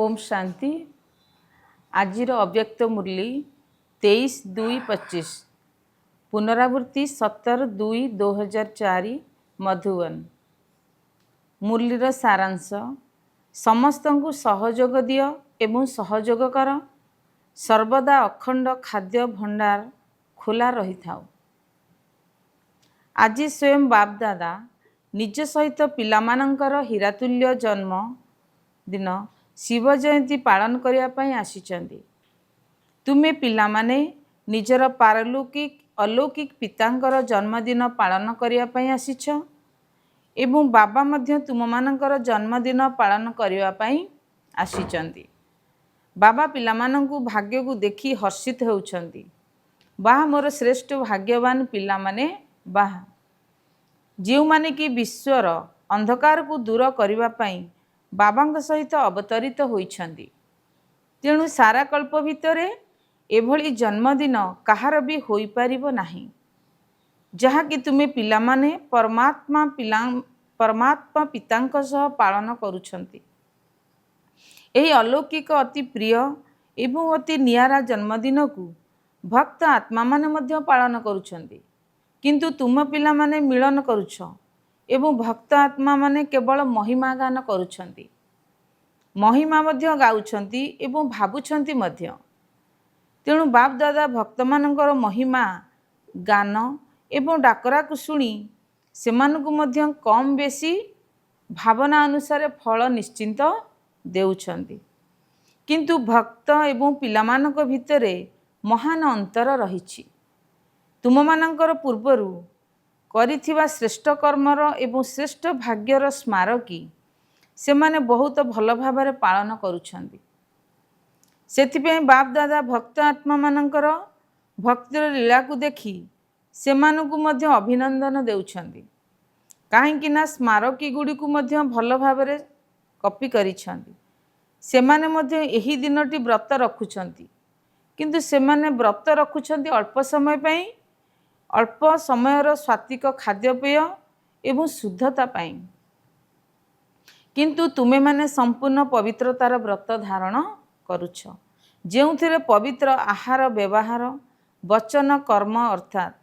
ओम शांति। आजिर अव्यक्त मुरली 23/2/25 पुनरावृत्ति 17/2/2004 मधुबन। मुरलीर सारांश समस्त को सहयोग दियो एवं सहयोग कर। सर्वदा अखंड खाद्य भंडार खोला रही थाओ। आज स्वयं बापदादा निज सहित पिलामानंकर हीरातुल्य जन्म दिन शिव जयंती पालन करने आसीचंदी। तुमे पिलामाने निजर पारलौकिक अलौकिक पितांकर जन्मदिन पालन करने आसीछ एवं बाबा मध्य तुम मानकर जन्मदिन पालन करने आसीचंदी। बाबा पिलामानंकु भाग्य को देखी हर्षित होउछंदी। वाह मोर श्रेष्ठ भाग्यवान पिलामाने वाह, जो माने कि विश्वर अंधकार को दूर करिबा पई बाबांग सहित अवतरित होइछंदी। तेणु सारा कल्प भितरे एभली जन्मदिन कहार भी होई पारिबो नाही, जहा कि तुमे पिलामाने परमात्मा पितांक सह पालन करुछंती। एही अलौकिक अति प्रिय एवं अति नियारा जन्मदिन को भक्त आत्मा माने मध्य पालन करुछंती, किंतु तुम पिला माने मिलन करुछ एवं भक्त आत्मा माने केवल महिमा गान करुछंती। महिमा मध्य गाउछंती एवं भाबुछंती मध्य। तेणु बाप दादा भक्त मानकर महिमा गान एवं डाकरा को सुनी सेमानकु मध्य कम बेसी भावना अनुसार फल निश्चिंत देउछंती। किंतु भक्त एवं पिलामानक भितरे महान अंतर रहिछि। तुम मानकर पूर्वरु करिथिबा श्रेष्ठ कर्मर एवं श्रेष्ठ भाग्यर स्मारकी से माने बहुत भल भाव पालन करुछंती। सेथिपे बाप दादा भक्त आत्मा मानकर भक्तिर लीला को देखी सेमानकु मध्य अभिनंदन देउछंती। काहेकि ना स्मारकी गुडी को मध्य भल भाव कॉपी करिछंती। सेमाने मध्य एही दिनटी व्रत रखुछंती, किंतु सेमाने व्रत रखुछंती अल्प समय पई, अल्प समयर स्वात्विक खाद्यपेय एवं शुद्धता पाई। किंतु तुमे माने संपूर्ण पवित्रतार व्रत धारण करुछ, जेउथिरे पवित्र आहार व्यवहार वचन कर्म अर्थात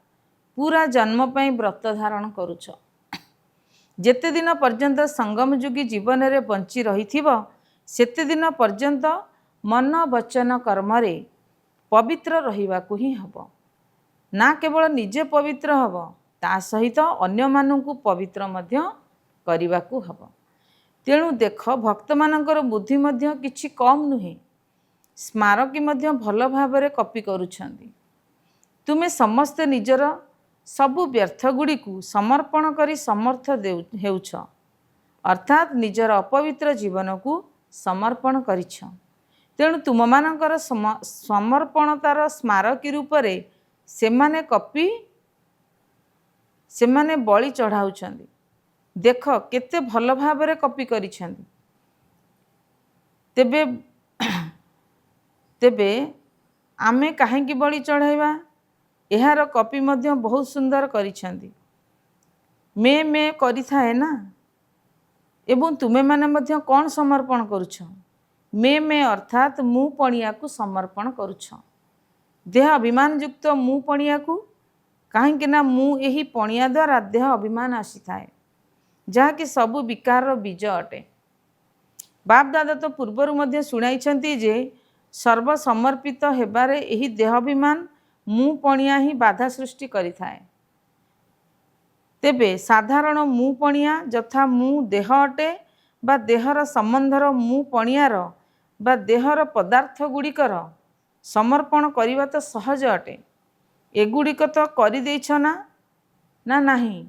पूरा जन्म पई व्रत धारण करुछ। जेते दिन पर्यंत संगम युगी जीवन रे बंची रहिथिबो सेते दिन पर्यंत मन वचन कर्म रे पवित्र रहिबाकु ही हबो। ना केवल निजे पवित्र हब, ता सहित अन्य मानकु पवित्र मध्य करिबाकु हब। तेणु देख भक्त मानकर बुद्धि मध्य किछि कम नुहे, स्मारकी मध्य भल भाव कॉपी करुछंती। तुमे समस्ते निजर सबु व्यर्थ गुडी को समर्पण करी समर्थ हेउछ, अर्थात निजर अपवित्र जीवन को समर्पण करिछ। तेणु तुम मानकर समर्पणतार स्मारकी रूप रे सेमाने कॉपी सेमाने बलि चढ़ाउछंती। देख केते भल भाव कॉपी करिछंती। तेबे तेबे आमे काहेकि बलि चढ़ाइबा? एहार कॉपी मध्य बहुत सुंदर करिछंती। मैं करिथाए ना, एवं तुमे माने मध्य कौन समर्पण करुछ? मैं अर्थात मु पणिया को समर्पण करुछ। देह अभिमान युक्त मु पणिया को, काहेकि ना मु एही पणिया द्वारा देह अभिमान आसी थाए, जहा कि सबु विकार बीज अटे। बाप दादा तो पूर्वर मध्य सुनाइछंती जे सर्व समर्पित हेबारे एही देह अभिमान मु पणिया ही बाधा सृष्टि करिथाए। तेबे साधारण मु पणिया जथा मु देह अटे बा देहर संबंधर मु पणियार बा देहर पदार्थ गुड़िकर समर्पण करिबा तो सहज अटे। एगुड़िक तो करि देइछ ना ना नाही,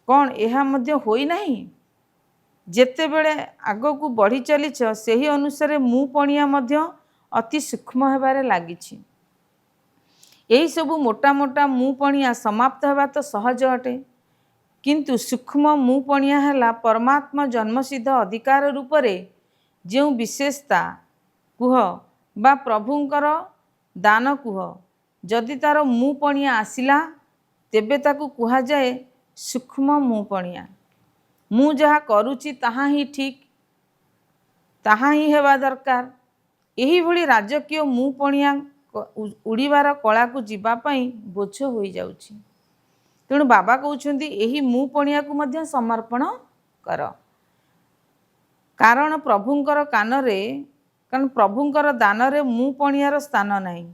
कौन एहा मध्य होई नाही? जेते बेले आगो को बढ़ी चलीछ सेही अनुसारे मु पणिया मध्य अति सूक्ष्म हेबारे लागिछि। एही सबु मोटा मोटा मु पणिया समाप्त हेबा तो सहज अटे, किंतु सूक्ष्म मु पणिया हैला परमात्मा जन्मसिद्ध अधिकार रूप रे जो विशेषता कुह बा प्रभुंकर दान कुह, जदि तार मु पणिया आसिला तेबे ताकु कुहा जाए सूक्ष्म मु पणिया। मु जहा करूची ताहा ही ठीक, ତାହା ହିଁ ହେବା ଦରକାର। ଏହିଭଳି ରାଜକୀୟ ମୁଁ ପଣିଆ ଉଡ଼ିବାର କଳାକୁ ଯିବା ପାଇଁ ବୋଝ ହୋଇଯାଉଛି। ତେଣୁ ବାବା କହୁଛନ୍ତି ଏହି ମୁଁ ପଣିଆକୁ ମଧ୍ୟ ସମର୍ପଣ କର। କାରଣ ପ୍ରଭୁଙ୍କର ଦାନରେ ମୁଁ ପଣିଆର ସ୍ଥାନ ନାହିଁ,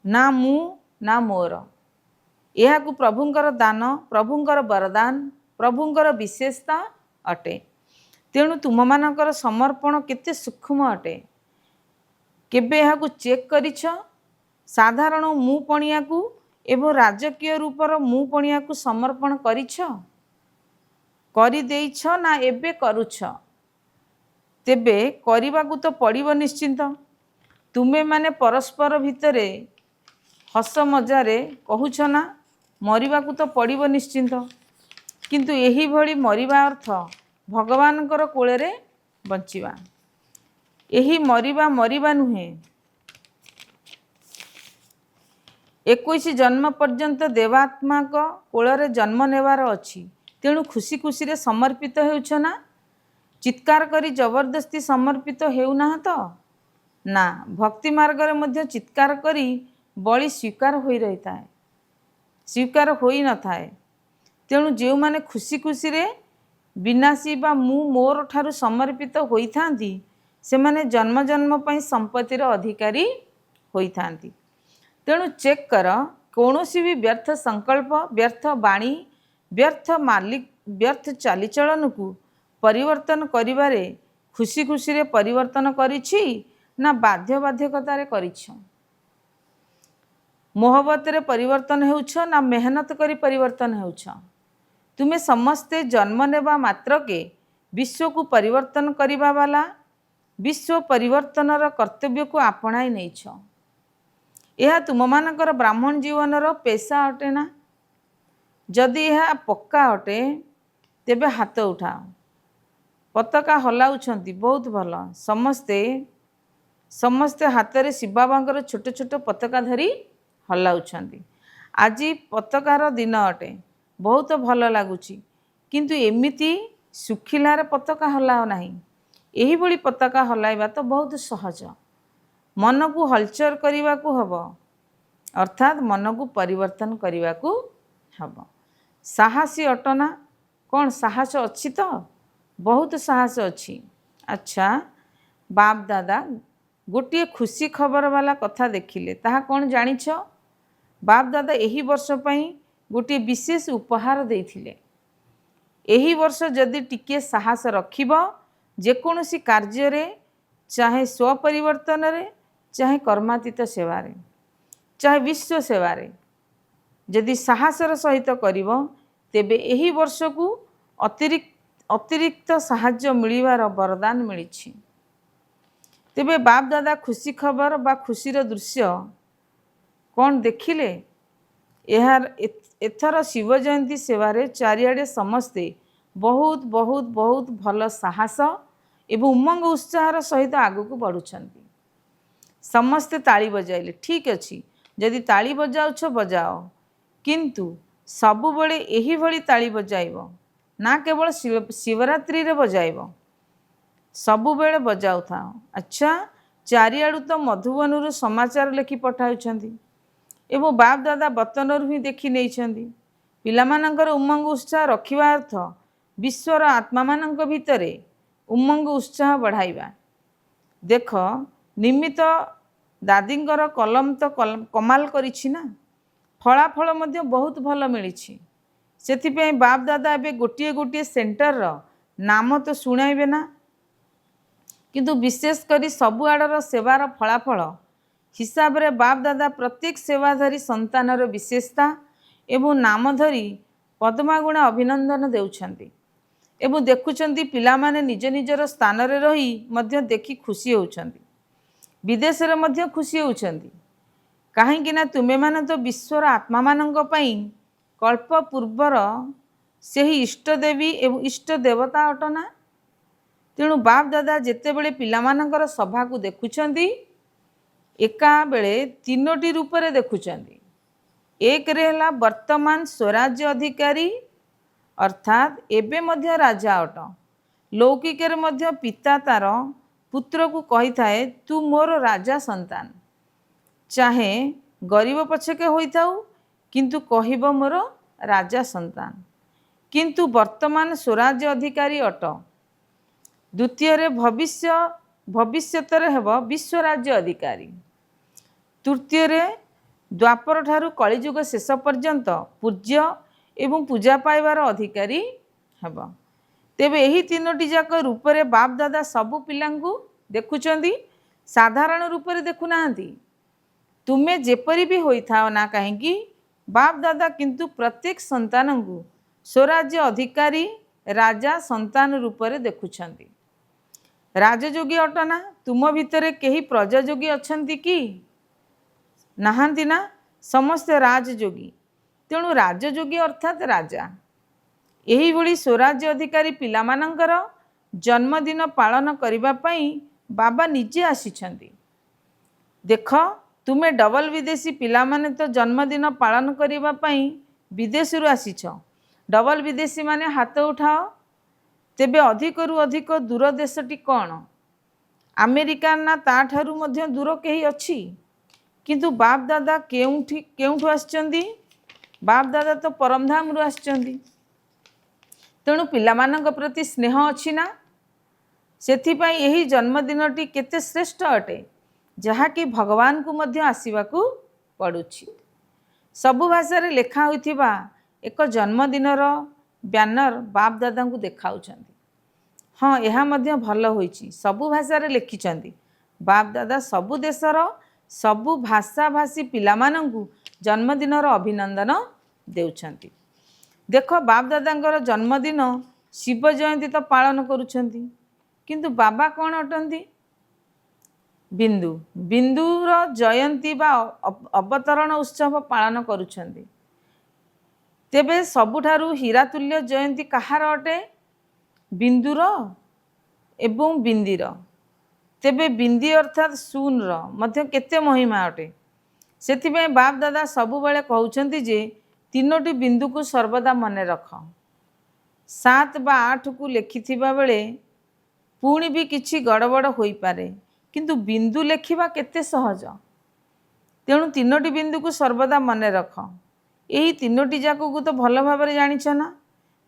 ନା ମୁଁ ନା ମୋର। ଏହାକୁ ପ୍ରଭୁଙ୍କର ଦାନ, ପ୍ରଭୁଙ୍କର ବରଦାନ, ପ୍ରଭୁଙ୍କର ବିଶେଷତା ଅଟେ। ତେଣୁ ତୁମମାନଙ୍କର ସମର୍ପଣ କେତେ ସୂକ୍ଷ୍ମ ଅଟେ। କେବେ ଏହାକୁ ଚେକ୍ କରିଛ? ସାଧାରଣ ମୁଁ ପଣିଆକୁ ଏବଂ ରାଜକୀୟ ରୂପର ମୁଁ ପଣିଆକୁ ସମର୍ପଣ କରିଛ, କରିଦେଇଛ ନା ଏବେ କରୁଛ? ତେବେ କରିବାକୁ ତ ପଡ଼ିବ ନିଶ୍ଚିନ୍ତ। ତୁମେମାନେ ପରସ୍ପର ଭିତରେ ହସ ମଜାରେ କହୁଛ ନା ମରିବାକୁ ତ ପଡ଼ିବ ନିଶ୍ଚିନ୍ତ। କିନ୍ତୁ ଏହିଭଳି ମରିବା ଅର୍ଥ ଭଗବାନଙ୍କର କୋଳରେ ବଞ୍ଚିବା। ଏହି ମରିବା ନୁହେଁ। 21 ଜନ୍ମ ପର୍ଯ୍ୟନ୍ତ ଦେବାତ୍ମାଙ୍କ କୋଳରେ ଜନ୍ମ ନେବାର ଅଛି। ତେଣୁ ଖୁସି ଖୁସିରେ ସମର୍ପିତ ହେଉଛ ନା? ଚିତ୍କାର କରି ଜବରଦସ୍ତି ସମର୍ପିତ ହେଉନାହ ତ? ନା, ଭକ୍ତି ମାର୍ଗରେ ମଧ୍ୟ ଚିତ୍କାର କରି ବଳି ସ୍ୱୀକାର ହୋଇନଥାଏ। ତେଣୁ ଯେଉଁମାନେ ଖୁସି ଖୁସିରେ ବିନାଶୀ ବା ମୁଁ ମୋର ଠାରୁ ସମର୍ପିତ ହୋଇଥାନ୍ତି, ସେମାନେ ଜନ୍ମ ଜନ୍ମ ପାଇଁ ସମ୍ପତ୍ତିର ଅଧିକାରୀ ହୋଇଥାନ୍ତି। ତେଣୁ ଚେକ୍ କର, କୌଣସି ବି ବ୍ୟର୍ଥ ସଂକଳ୍ପ, ବ୍ୟର୍ଥ ବାଣୀ, ବ୍ୟର୍ଥ ଚାଲିଚଳନକୁ ପରିବର୍ତ୍ତନ କରିବାରେ ଖୁସି ଖୁସିରେ ପରିବର୍ତ୍ତନ କରିଛି ନା ବାଧ୍ୟବାଧକତାରେ କରିଛ? ମୋହବତରେ ପରିବର୍ତ୍ତନ ହେଉଛ ନା ମେହନତ କରି ପରିବର୍ତ୍ତନ ହେଉଛ? ତୁମେ ସମସ୍ତେ ଜନ୍ମ ନେବା ମାତ୍ରକେ ବିଶ୍ୱକୁ ପରିବର୍ତ୍ତନ କରିବା ବାଲା, ବିଶ୍ୱ ପରିବର୍ତ୍ତନର କର୍ତ୍ତବ୍ୟକୁ ଆପଣାଇ ନେଇଛ। ଏହା ତୁମମାନଙ୍କର ବ୍ରାହ୍ମଣ ଜୀବନର ପେଶା ଅଟେ ନା? ଯଦି ଏହା ପକ୍କା ଅଟେ, ତେବେ ହାତ ଉଠାଅ। ପତାକା ହଲାଉଛନ୍ତି, ବହୁତ ଭଲ। ସମସ୍ତେ ହାତରେ ଶିବବାବାଙ୍କର ଛୋଟ ଛୋଟ ପତାକା ଧରି ହଲାଉଛନ୍ତି। ଆଜି ପତାକାର ଦିନ ଅଟେ, ବହୁତ ଭଲ ଲାଗୁଛି। କିନ୍ତୁ ଏମିତି ଶୁଖିଲାରେ ପତାକା ହଲାଅ ନାହିଁ। ଏହିଭଳି ପତାକା ହଲାଇବା ତ ବହୁତ ସହଜ। ମନକୁ ହଲଚଲ କରିବାକୁ ହେବ, ଅର୍ଥାତ୍ ମନକୁ ପରିବର୍ତ୍ତନ କରିବାକୁ ହେବ। ସାହସୀ ଅଟନା? କ'ଣ ସାହସ ଅଛି ତ? ବହୁତ ସାହସ ଅଛି। ଆଚ୍ଛା, ବାପ ଦାଦା ଗୋଟିଏ ଖୁସି ଖବର ବାଲା କଥା ଦେଖିଲେ, ତାହା କ'ଣ ଜାଣିଛ? ବାପ ଦାଦା ଏହି ବର୍ଷ ପାଇଁ ଗୋଟିଏ ବିଶେଷ ଉପହାର ଦେଇଥିଲେ। ଏହି ବର୍ଷ ଯଦି ଟିକିଏ ସାହସ ରଖିବ, ଯେକୌଣସି କାର୍ଯ୍ୟରେ, ଚାହେଁ ସ୍ୱପରିବର୍ତ୍ତନରେ, ଚାହେଁ କର୍ମାତୀତ ସେବାରେ, ଚାହେଁ ବିଶ୍ୱ ସେବାରେ, ଯଦି ସାହସର ସହିତ କରିବ, ତେବେ ଏହି ବର୍ଷକୁ ଅତିରିକ୍ତ ସାହାଯ୍ୟ ମିଳିବାର ବରଦାନ ମିଳିଛି। ତେବେ ବାପ ଦାଦା ଖୁସି ଖବର ବା ଖୁସିର ଦୃଶ୍ୟ କ'ଣ ଦେଖିଲେ? ଏଥର ଶିବ ଜୟନ୍ତୀ ସେବାରେ ଚାରିଆଡ଼େ ସମସ୍ତେ ବହୁତ ବହୁତ ବହୁତ ଭଲ ସାହସ ଏବଂ ଉମଙ୍ଗ ଉତ୍ସାହର ସହିତ ଆଗକୁ ବଢ଼ୁଛନ୍ତି। ସମସ୍ତେ ତାଳି ବଜାଇଲେ। ଠିକ୍ ଅଛି, ଯଦି ତାଳି ବଜାଉଛ ବଜାଅ, କିନ୍ତୁ ସବୁବେଳେ ଏହିଭଳି ତାଳି ବଜାଇବ ନା, କେବଳ ଶିବରାତ୍ରିରେ ବଜାଇବ। ସବୁବେଳେ ବଜାଉଥାଅ। ଆଚ୍ଛା, ଚାରିଆଡ଼ୁ ତ ମଧୁବନରୁ ସମାଚାର ଲେଖି ପଠାଉଛନ୍ତି ଏବଂ ବାପ ଦାଦା ବତନରୁ ହିଁ ଦେଖି ନେଇଛନ୍ତି। ପିଲାମାନଙ୍କର ଉମଙ୍ଗ ଉତ୍ସାହ ରଖିବା ଅର୍ଥ ବିଶ୍ୱର ଆତ୍ମାମାନଙ୍କ ଭିତରେ ଉମଙ୍ଗ ଉତ୍ସାହ ବଢ଼ାଇବା। ଦେଖ, ନିମିତ୍ତ ଦାଦିଙ୍କର କଲମ ତ କମାଲ କରିଛି ନା, ଫଳାଫଳ ମଧ୍ୟ ବହୁତ ଭଲ ମିଳିଛି। ସେଥିପାଇଁ ବାପ ଦାଦା ଏବେ ଗୋଟିଏ ଗୋଟିଏ ସେଣ୍ଟରର ନାମ ତ ଶୁଣାଇବେ ନା, କିନ୍ତୁ ବିଶେଷ କରି ସବୁଆଡ଼ର ସେବାର ଫଳାଫଳ ହିସାବରେ ବାପ ଦାଦା ପ୍ରତ୍ୟେକ ସେବାଧାରୀ ସନ୍ତାନର ବିଶେଷତା ଏବଂ ନାମ ଧରି ପଦ୍ମାଗୁଣା ଅଭିନନ୍ଦନ ଦେଉଛନ୍ତି ଏବଂ ଦେଖୁଛନ୍ତି ପିଲାମାନେ ନିଜ ନିଜର ସ୍ଥାନରେ ରହି ମଧ୍ୟ ଦେଖି ଖୁସି ହେଉଛନ୍ତି। ବିଦେଶରେ ମଧ୍ୟ ଖୁସି ହେଉଛନ୍ତି। କାହିଁକି ନା ତୁମେମାନେ ତ ବିଶ୍ୱର ଆତ୍ମାମାନଙ୍କ ପାଇଁ କଳ୍ପ ପୂର୍ବର ସେହି ଇଷ୍ଟଦେବୀ ଏବଂ ଇଷ୍ଟ ଦେବତା ଅଟ ନା? ତେଣୁ ବାପ ଦାଦା ଯେତେବେଳେ ପିଲାମାନଙ୍କର ସଭାକୁ ଦେଖୁଛନ୍ତି, ଏକା ବେଳେ ତିନୋଟି ରୂପରେ ଦେଖୁଛନ୍ତି। ଏକରେ ହେଲା ବର୍ତ୍ତମାନ ସ୍ୱରାଜ୍ୟ ଅଧିକାରୀ, ଅର୍ଥାତ୍ ଏବେ ମଧ୍ୟ ରାଜା ଅଟ। ଲୌକିକରେ ମଧ୍ୟ ପିତା ତାର पुत्र को कही थाए तू मोर राजा संतान, चाहे गरीब पछके होइथाउ किंतु कहब मोर राजा संतान, किंतु वर्तमान स्वराज्य अधिकारी अट। द्वितीय भविष्यतर हेब विश्व राज्य अधिकारी। तृतीय द्वापर ठारू कलिजुग शेष पर्यंत पूज्य एवं पूजा पाइबार अधिकारी हेब। तेबे यही तीनोटी जाक रूप रे बाप दादा सबु पिलांकु देखुचंदी, साधारण रूप रे देखुना। तुमे जेपरी भी होइथाओ ना कहीं बाप दादा किंतु प्रत्येक संतान को स्वराज्य अधिकारी राजा संतान रूप रे देखुछंदी। राजयोगी अटना तुम भितरे केही प्रजायोगी अछंती कि नाहांती ना? समस्त राजयोगी। तेणु राजयोगी अर्थात राजा। यही भली स्वराज्य अधिकारी पिलामानंकर जन्मदिन पालन करिबा पई बाबा निजे आसीछंती। देख तुमे डबल विदेशी पिला माने तो जन्मदिन पालन करिबा पई विदेश रु आसीछ। डबल विदेशी माने हाथ उठाओ। तेबे अधिकरु अधिक दूर देशटी कौन? अमेरिका ना ताठारु मध्य दूर कहीं अच्छी? किंतु बाप दादा केउठु आछंती? बाप दादा तो परमधाम रु आछंती। तेणु पिलामानंक प्रति स्नेह अच्छी ना? सेथिपाई यही जन्मदिनटी केते श्रेष्ठ अटे, जहाँकि भगवान को मध्य आसीबाकू पड़ुछि। सबु भाषा रे लेखा होइथिबा एक जन्मदिनर ब्यानर बाप दादा को देखाउछंती। हाँ, यह मध्य भल होइछि। सबु भाषा रे लिखिछंती। बाप दादा सबु देशर सबु भाषा भाषी पिलामानंकु जन्मदिनर अभिनंदन देउछंती। देख बाप दादांकर जन्मदिन शिव जयंती तो पालन करुछंती, किंतु बाबा कौन अटंती? बिंदु। बिंदुर जयंती बा अवतरण उत्सव पालन करुछंती। तेबे सबुठारु हीरातुल्य जयंती कहार अटे? बिंदुर एवं बिंदीर। तेबे बिंदी अर्थात शून्र मध्य केते महिमा अटे। सेथिबे बाप दादा सबु बेले कहउछंती जे तीनोटी बिंदु को सर्वदा मने रख। 7 बा 8 को लेखिथिबा बेले पुणी भी किछि गड़बड़ होई पारे, किंतु बिंदु लेखिबा केते सहज। तेणु तीनोटी बिंदु को सर्वदा मने रख। यही तीनोटी जाक को तो भल भाव जानिछ ना?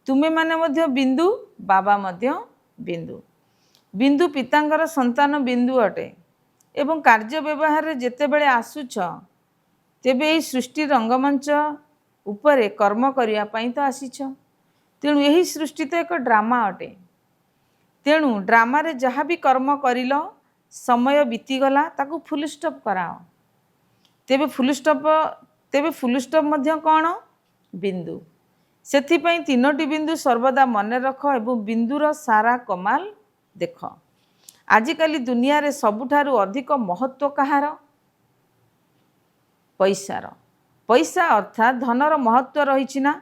तुमे माने मध्य बिंदु, बाबा मध्य बिंदु। बिंदु पितांकर संतान बिंदु अटे एवं कार्य व्यवहार रे जेते बेले आसुछ तेबे एही सृष्टि रंगमंच उपरे कर्म करिया पई तो आसीछ। तेणु यही सृष्टि तो एक ड्रामा अटे। तेणु ड्रामा रे जहाँ भी कर्म करिल समय बीतीगला ताकू फुल स्टॉप कराओ। तेबे फुल स्टॉप मध्य कौन? बिंदु। सेथिपाई तीनोटी बिंदु सर्वदा मने रख एवं बिंदुर सारा कमाल देख। आजिकाली दुनिया रे सबुठारु अधिक महत्व कहार? पैसार। पैसा अर्थात धनर महत्व रही ना?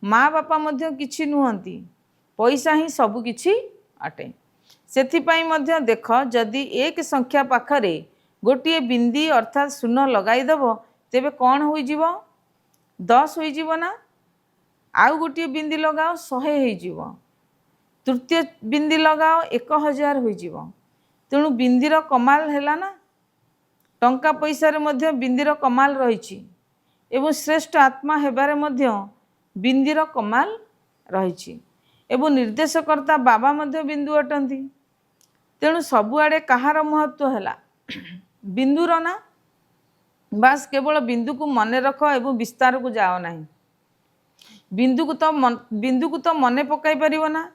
माँ बापा मध्य किछि नुहंती, पैसा ही सबु किछि अटे। सेथिपाई मध्य देख जदि एक संख्या पाखरे गोटे बिंदी अर्थात शून्य लगाई देव तेबे कौन होई जीवो? 10 होई जीवो ना? आउ गोटे बिंदी लगाओ 100 होई जीवो। तृतीय बिंदी लगाओ 1000 होई जीवो। तेणु बिंदीर कमाल हैला ना? टंका पैसा रे मध्य बिंदीर कमाल रहिछि एवं श्रेष्ठ आत्मा हेबारे मध्य बिंदीर कमाल रहिछि एवं निर्देशकर्ता बाबा मध्य बिंदु अटंती। तेणु सबुआडे कहार महत्व हैला? बिंदुर ना? बास केवल बिंदु को मने रख एवं विस्तार को जाओ नहीं। बिंदु को तो मने पकाई परिबो ना?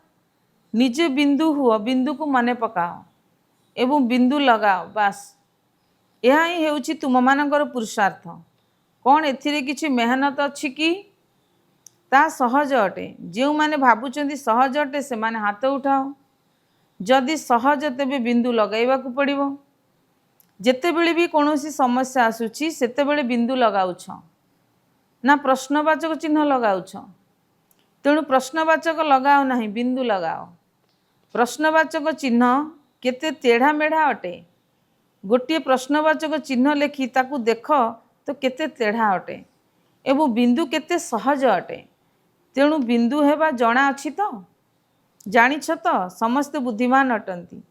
निजे बिंदु हुआ, बिंदु को मने पकाओ एवं बिंदु लगाओ। बास यह ही हेउछि तुम मानकर पुरुषार्थ। कौन एथिरे किछि मेहनत अछि कि? ता सहज अटे। जो माने भाबुचंदी सहज अटे से माने हाथ उठाओ। जदि सहज तेबे बिंदु लगाइबा को पड़िबो। जेतेबेले भी कौनसी समस्या आसुछि सेतेबेले बिंदु लगाउछ ना प्रश्नवाचक चिन्ह लगाउछ? तेणु प्रश्नवाचक लगाओ नहीं, बिंदु लगाओ। प्रश्नवाचक चिन्ह केते तेढ़ा मेढ़ा अटे। गोटे प्रश्नवाचक चिन्ह लेखि ताकू देख तो केते तेढ़ा अटे एवं बिंदु केते सहज अटे। तेणु बिंदु हेबा जଣା अछि तो? जानिछ तो? समस्त बुद्धिमान अटंती।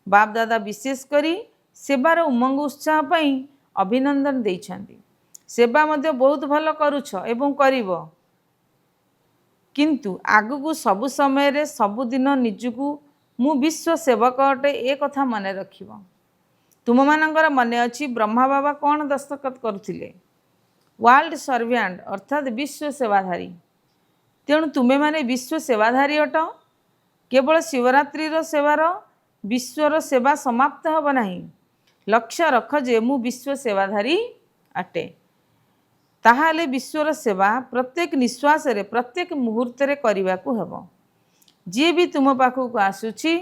बाप दादा विशेष करी सेवार उमंग उत्साह पाई अभिनंदन देइछन्ति। सेवा मध्य बहुत भल करुछ एवं करिब, किंतु आगु सबु समय रे सबु दिन निजकु मु विश्व सेवक अटे ए कथा मन रखिब। तुम मानकर मन अछि ब्रह्मा बाबा कौन दस्तखत करुथिले? वर्ल्ड सर्वेंट अर्थात विश्व सेवाधारी। तेणु तुम्हें माने विश्व सेवाधारी अट। केवल शिवरात्रि सेवार विश्वर सेवा समाप्त हब नहीं। लक्ष्य रख जे मु विश्व सेवाधारी अटे। ताहाले विश्वर सेवा प्रत्येक निश्वास रे प्रत्येक मुहूर्त रे करने को हेब। जी भी तुम पाखक आसुछि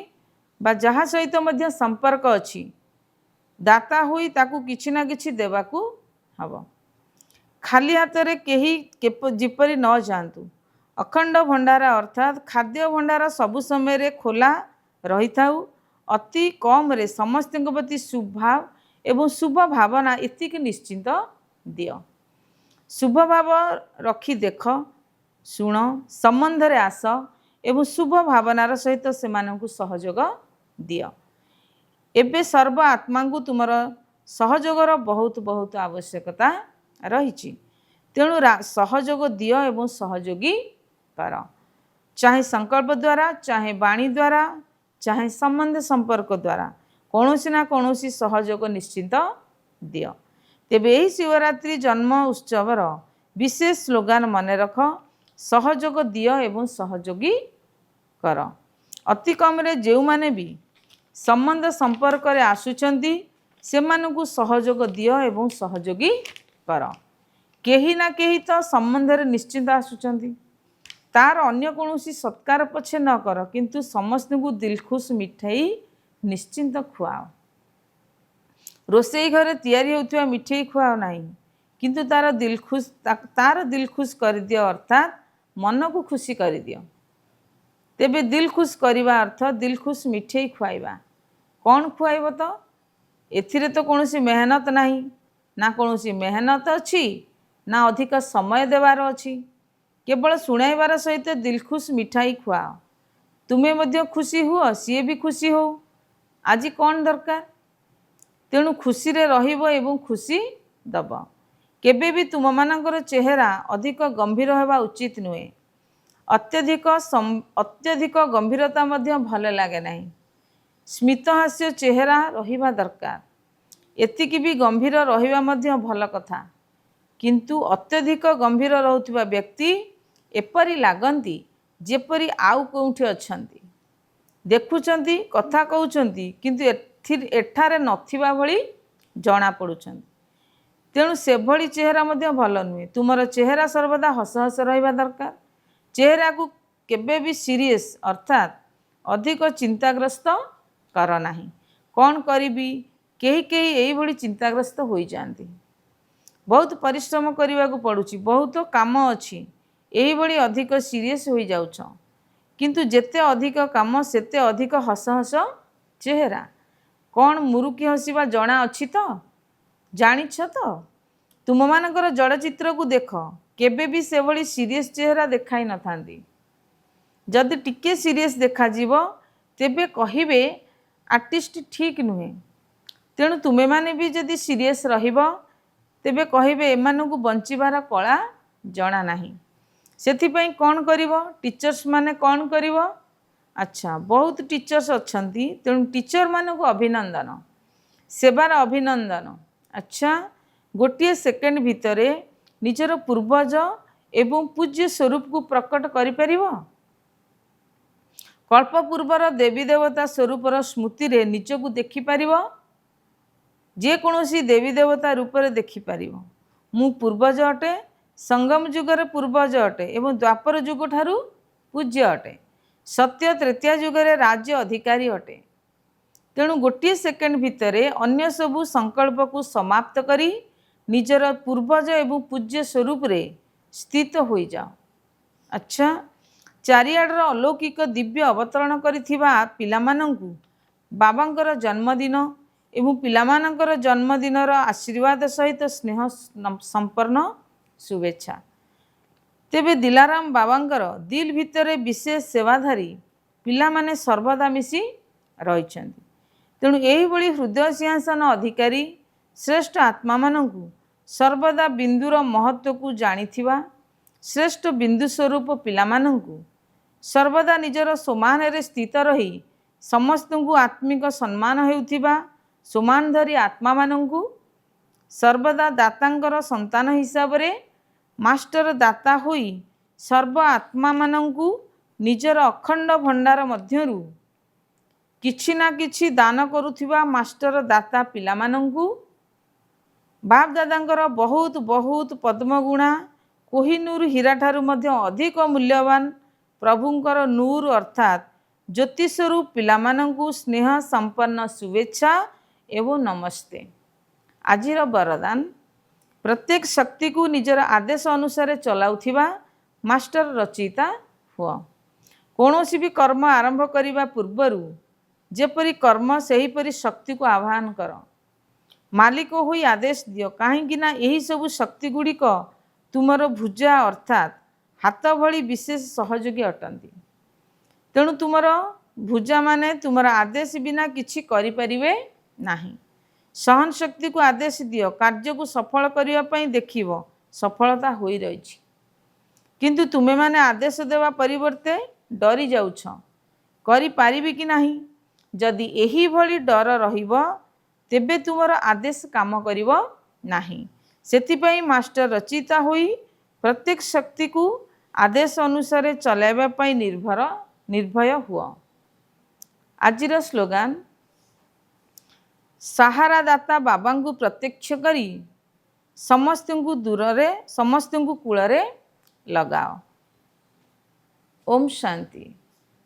बा जहा सहित मध्य संपर्क अछि, दाता होई ताकू किछि ना किछि देबाकू हब। खाली हाथ रे केही जिपरि न जातु। अखंड भंडार अर्थात खाद्य भंडार सबु समय रे खोला रही थाउ। अति कम रे समस्त प्रति शुभभाव एवं शुभ भावना एतिक निश्चिंत दियो। शुभ भाव रखी देख, शुण, संबंध रे आस एवं शुभ भावनार सहित सेमानंकु सहयोग दियो। एबे सर्व आत्मा को तुमर सहयोगर बहुत बहुत आवश्यकता रही। तेणु सहयोग दियो एवं सहयोगी कर। चाहे संकल्प द्वारा, चाहे वाणी द्वारा, चाहे संबंध संपर्क द्वारा कौनसी ना कौनसी सहयोग निश्चिंत दियो। तेबे यही शिवरात्रि जन्म उत्सवर विशेष स्लोगान मन रख, सहयोग दियो एवं सहयोगी कर। अति कम रे जो माने भी संबंध संपर्क रे आसुचंती सेमानकु सहयोग दियो एवं सहयोगी कर। केही ना केही तो संबंध रे निश्चिंत आसुचंती, तार अन्य कौनसी सत्कार पछे न कर, किंतु समस्त को दिलखुश मिठाई निश्चिंत खुआओ। रोसई घरे तैयारी होउथिबा मिठाई खुआओ नहीं, किंतु तार दिलखुश कर दियो, अर्थात मन को खुशी कर दियो। तेबे दिल खुश करवा अर्थ दिलखुश मिठाई खुआइबा। कौन खुआइब तो? एथिरे तो कौनसी मेहनत नहीं, ना कौनसी मेहनत अच्छी, ना अधिक समय देवार अच्छी। केवल शुणाइबार सहित दिलखुश मिठाई खुआओ। तुम्हें मध्य खुशी हुआ, सी भी खुशी हो। आज कौन दरकार? तेणु खुशी रे रहिबो एवं खुशी दब। केबे भी तुम मानकर चेहरा अधिक गंभीर होगा उचित नुहे। अत्यधिक गंभीरता मध्य भल लगे नहीं। स्मितहास्य चेहरा रहिबा दरकार। एतिकी भी गंभीर रहिबा मध्य भल कथा, किंतु अत्यधिक गंभीर रहुथिबा व्यक्ति एपरि लागंती जेपरि आउ कोउठी अछंती, देखुचंती, कथा कहउचंती, किंतु एठारे नथिबा भली जणा पडुचंती। तेणु से भली चेहरा मध्य भल नुहे। तुमर चेहरा सर्वदा हस हस रहिबा दरकार। चेहरा को केबे भी सीरियस अर्थात अधिक चिंताग्रस्त कर नाही। कौन करिबी, केही केही एही भली चिंताग्रस्त होई जांती। बहुत परिश्रम करने को पड़ुछि, बहुत काम अच्छी, यही भली अधिक सीरियस हो जाउछ। किंतु जेते अधिक काम सेते अधिक हस हस चेहरा। कौन मुरुकी हसीबा जणा अछि तो? जानिछ तो? तुम मानकर जड़चित्र को देख, केबे भी से भली सीरियस चेहरा देखाई न थांती। जदि टिके सीरियस देखा जीवो तेबे कहिबे आर्टिस्ट ठीक नुहे। तेणु तुमे माने भी जदि सीरियस रहिबो तेबे कहिबे एमानकु बंचिबार कला जणा नाही। सेथिपई कौन करिवो? टीचर्स माने कौन करिवो? अच्छा, बहुत टीचर्स अछंती, तेणु टीचर मानकु अभिनंदन, सेवार अभिनंदन। अच्छा, गोटे सेकेंड भितरे निजर पूर्वज एवं पूज्य स्वरूप को प्रकट करि परिवो? कल्प पूर्वर देवी देवता स्वरूपर स्मृति रे निजकु देखि परिवो? जे कौनसी देवी देवता रूप में देखिपर मु पूर्वज अटे, संगम जुगर पूर्वज अटे एवं द्वापर जुग ठारू पूज्य अटे, सत्य तृतीय जुगरे राज्य अधिकारी अटे। तेणु गोटे सेकेंड भितरे अन्य सबू संकल्प को समाप्त करी निजर पूर्वज एवं पूज्य स्वरूप रे स्थित हो जाओ। अच्छा, चारिआडर अलौकिक दिव्य अवतरण करिथिबा पिलामानंकु बाबांकर जन्मदिन एवं पिलामानंकर जन्मदिनर आशीर्वाद सहित स्नेह संपन्न शुभेच्छा। तेबे दिलाराम बाबांकर दिल भितरे विशेष सेवाधारी पिला माने सर्वदा मिसी रहिछन्ति। ତେଣୁ ଏହିଭଳି ହୃଦୟ ସିଂହାସନ ଅଧିକାରୀ ଶ୍ରେଷ୍ଠ ଆତ୍ମାମାନଙ୍କୁ ସର୍ବଦା ବିନ୍ଦୁର ମହତ୍ତ୍ୱକୁ ଜାଣିଥିବା ଶ୍ରେଷ୍ଠ ବିନ୍ଦୁ ସ୍ୱରୂପ ପିଲାମାନଙ୍କୁ ସର୍ବଦା ନିଜର ସମାନରେ ସ୍ଥିତ ରହି ସମସ୍ତଙ୍କୁ ଆତ୍ମିକ ସମ୍ମାନ ହେଉଥିବା ସମାନଧରି ଆତ୍ମାମାନଙ୍କୁ ସର୍ବଦା ଦାତାଙ୍କର ସନ୍ତାନ ହିସାବରେ ମାଷ୍ଟର ଦାତା ହୋଇ ସର୍ବ ଆତ୍ମାମାନଙ୍କୁ ନିଜର ଅଖଣ୍ଡ ଭଣ୍ଡାର ମଧ୍ୟରୁ କିଛି ନା କିଛି ଦାନ କରୁଥିବା ମାଷ୍ଟର ଦାତା ପିଲାମାନଙ୍କୁ ବାପ ଦାଦାଙ୍କର ବହୁତ ବହୁତ ପଦ୍ମଗୁଣା କୋହିନୂର ହୀରାଠାରୁ ମଧ୍ୟ ଅଧିକ ମୂଲ୍ୟବାନ ପ୍ରଭୁଙ୍କର ନୂର ଅର୍ଥାତ୍ ଜ୍ୟୋତିଷରୁ ପିଲାମାନଙ୍କୁ ସ୍ନେହ ସମ୍ପନ୍ନ ଶୁଭେଚ୍ଛା ଏବଂ ନମସ୍ତେ। ଆଜିର ବରଦାନ, ପ୍ରତ୍ୟେକ ଶକ୍ତିକୁ ନିଜର ଆଦେଶ ଅନୁସାରେ ଚଲାଉଥିବା ମାଷ୍ଟର ରଚୟିତା ହୁଅ। କୌଣସି ବି କର୍ମ ଆରମ୍ଭ କରିବା ପୂର୍ବରୁ ଯେପରି କର୍ମ ସେହିପରି ଶକ୍ତିକୁ ଆହ୍ୱାନ କର। ମାଲିକ ହୋଇ ଆଦେଶ ଦିଅ, କାହିଁକି ନା ଏହିସବୁ ଶକ୍ତି ଗୁଡ଼ିକ ତୁମର ଭୁଜା ଅର୍ଥାତ୍ ହାତ ଭଳି ବିଶେଷ ସହଯୋଗୀ ଅଟନ୍ତି। ତେଣୁ ତୁମର ଭୁଜାମାନେ ତୁମର ଆଦେଶ ବିନା କିଛି କରିପାରିବେ ନାହିଁ। ସହନ ଶକ୍ତିକୁ ଆଦେଶ ଦିଅ, କାର୍ଯ୍ୟକୁ ସଫଳ କରିବା ପାଇଁ ଦେଖିବ ସଫଳତା ହୋଇ ରହିଛି। କିନ୍ତୁ ତୁମେମାନେ ଆଦେଶ ଦେବା ପରିବର୍ତ୍ତେ ଡରି ଯାଉଛ, କରିପାରିବି କି ନାହିଁ। ଯଦି ଏହିଭଳି ଡର ରହିବ ତେବେ ତୁମର ଆଦେଶ କାମ କରିବ ନାହିଁ। ସେଥିପାଇଁ ମାଷ୍ଟର ରଚିତା ହୋଇ ପ୍ରତ୍ୟେକ ଶକ୍ତିକୁ ଆଦେଶ ଅନୁସାରେ ଚଲାଇବା ପାଇଁ ନିର୍ଭୟ ହୁଅ। ଆଜିର ସ୍ଲୋଗାନ, ସାହାରା ଦାତା ବାବାଙ୍କୁ ପ୍ରତ୍ୟକ୍ଷ କରି ସମସ୍ତଙ୍କୁ କୂଳରେ ଲଗାଅ। ଓମ୍ ଶାନ୍ତି।